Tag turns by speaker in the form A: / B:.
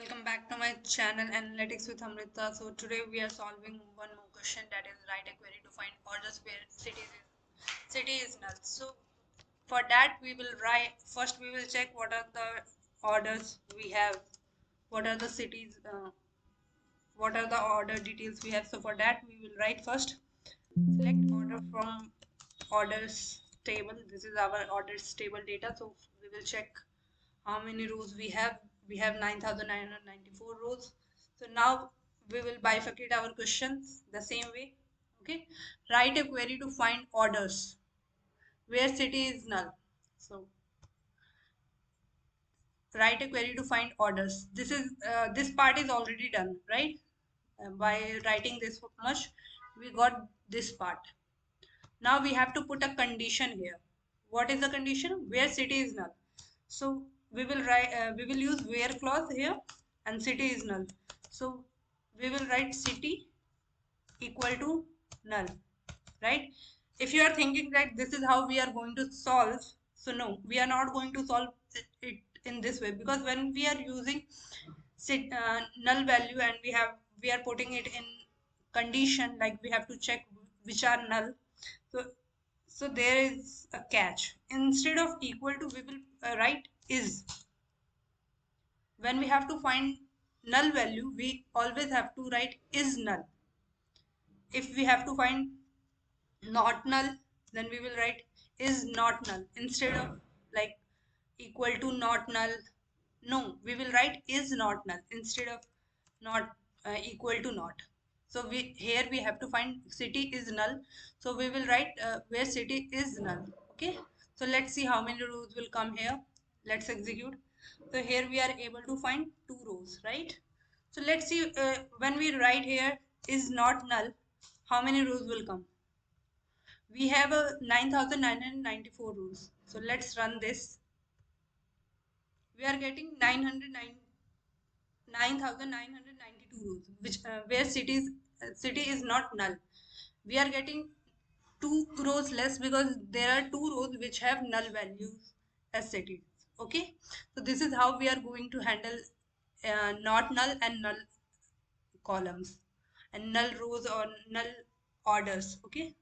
A: Welcome back to my channel Analytics with Amrita. So today we are solving one more question, that is write a query to find orders where city is null. So for that we will write first, we will check what are the orders we have, what are the cities, what are the order details we have. So for that we will write first select order from orders table. This is our orders table data. So we will check how many rows we have. We have 9994 rows. So now we will bifurcate our questions the same way. Okay, write a query to find orders where city is null. So write a query to find orders. This part is already done, right? By writing this much we got this part. Now we have to put a condition here. What is the condition? Where city is null. So we will write, we will use where clause here, and city is null. So we will write city equal to null, right? If you are thinking that this is how we are going to solve, so no, we are not going to solve it in this way, because when we are using null value and we are putting it in condition, like we have to check which are null. So there is a catch. Instead of equal to, we will write is. When we have to find null value, we always have to write is null. If we have to find not null, then we will write is not null instead of like equal to not null. No, we will write is not null instead of not equal to not. So here we have to find city is null. So we will write where city is null. Okay. So let's see how many rows will come here. Let's execute. So here we are able to find 2 rows, right? So let's see, when we write here is not null, how many rows will come? We have a 9994 rows. So let's run this. We are getting 9992 rows, which where city is not null. We are getting 2 rows less because there are 2 rows which have null values as cities. Okay, so this is how we are going to handle not null and null columns and null rows or null orders. Okay,